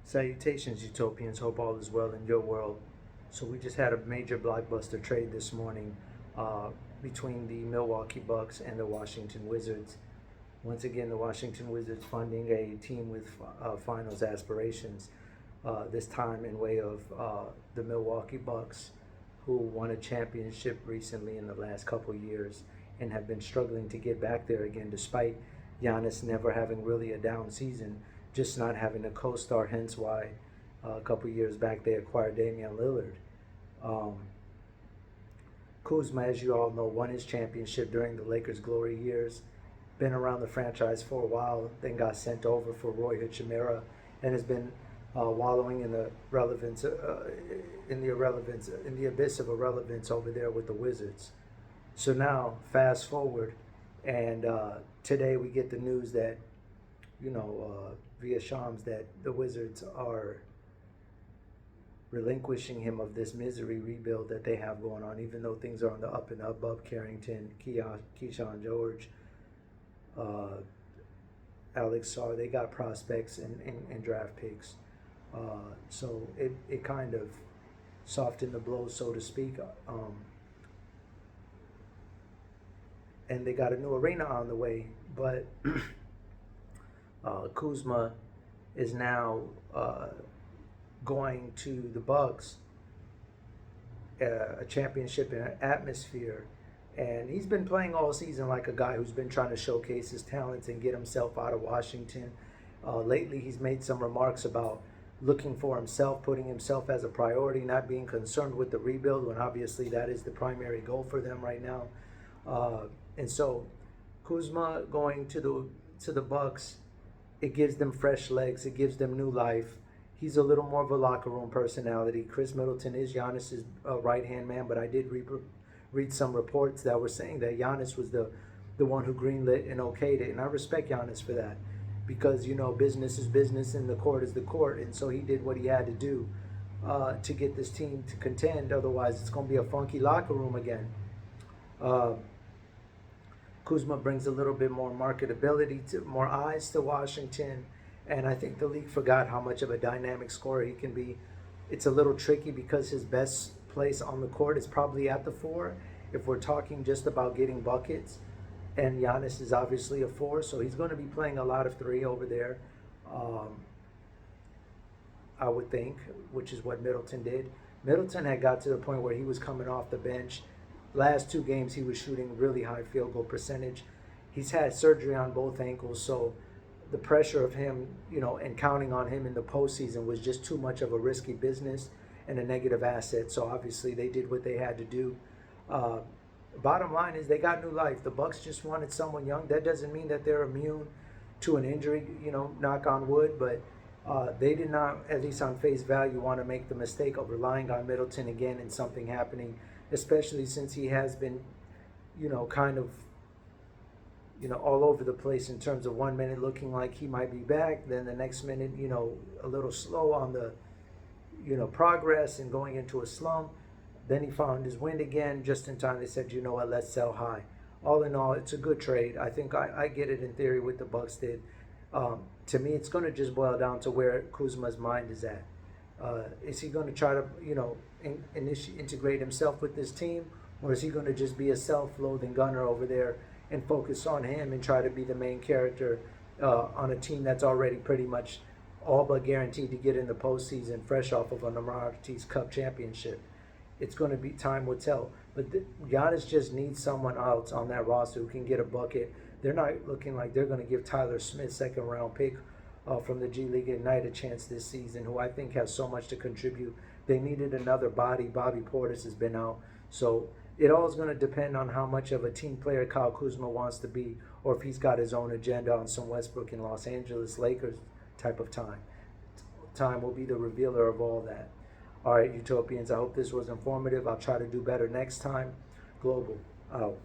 Salutations, Utopians. Hope all is well in your world. So we just had a major blockbuster trade this morning uh, between the Milwaukee Bucks and the Washington Wizards. Once again, the Washington Wizards funding a team with finals aspirations. This time in way of the Milwaukee Bucks, who won a championship recently in the last couple years and have been struggling to get back there again, despite Giannis never having really a down season, just not having a co-star. Hence why a couple years back they acquired Damian Lillard. Um, Kuzma, as you all know, won his championship during the Lakers' glory years. Been around the franchise for a while, then got sent over for Roy Hachimura, and has been wallowing in the relevance, in the abyss of irrelevance over there with the Wizards. So now, fast forward, and today we get the news that, via Shams, that the Wizards are relinquishing him of this misery rebuild that they have going on, even though things are on the up and up. Bub Carrington, Keyshawn George, Alex Sarr, they got prospects and draft picks. So it kind of softened the blow, so to speak. And they got a new arena on the way, but Kuzma is now going to the Bucks, a championship atmosphere, and he's been playing all season like a guy who's been trying to showcase his talents and get himself out of Washington. Lately, he's made some remarks about looking for himself, putting himself as a priority, not being concerned with the rebuild, when obviously that is the primary goal for them right now. And so Kuzma going to the Bucks, it gives them fresh legs, it gives them new life. He's a little more of a locker room personality. Chris Middleton is Giannis's right-hand man, but I did read some reports that were saying that Giannis was the one who greenlit and okayed it. And I respect Giannis for that, because, business is business and the court is the court. And so he did what he had to do to get this team to contend. Otherwise, it's going to be a funky locker room again. Kuzma brings a little bit more marketability, more eyes to Washington. And I think the league forgot how much of a dynamic scorer he can be. It's a little tricky because his best place on the court is probably at the 4, if we're talking just about getting buckets. And Giannis is obviously a 4, so he's going to be playing a lot of 3 over there, I would think, which is what Middleton did. Middleton had got to the point where he was coming off the bench. Last 2 games, he was shooting really high field goal percentage. He's had surgery on both ankles, so the pressure of him, and counting on him in the postseason was just too much of a risky business and a negative asset. So obviously they did what they had to do. Bottom line is they got new life. The Bucks just wanted someone young. That doesn't mean that they're immune to an injury, knock on wood, but they did not, at least on face value, want to make the mistake of relying on Middleton again and something happening, especially since he has been, kind of, all over the place in terms of 1 minute looking like he might be back, then the next minute, a little slow on the, progress and going into a slump. Then he found his wind again just in time. They said, you know what, let's sell high. All in all, it's a good trade. I think I get it in theory what the Bucks did. To me, it's going to just boil down to where Kuzma's mind is at. Is he going to try to, integrate himself with this team, or is he going to just be a self-loathing gunner over there and focus on him and try to be the main character on a team that's already pretty much all but guaranteed to get in the postseason, fresh off of an Emiratis Cup championship? It's going to be, time will tell. But Giannis just needs someone else on that roster who can get a bucket. They're not looking like they're going to give Tyler Smith, second-round pick from the G League Ignite, a chance this season, who I think has so much to contribute. They needed another body. Bobby Portis has been out. So it all is going to depend on how much of a team player Kyle Kuzma wants to be, or if he's got his own agenda on some Westbrook and Los Angeles Lakers type of time. Time will be the revealer of all that. All right, Utopians, I hope this was informative. I'll try to do better next time. Global out.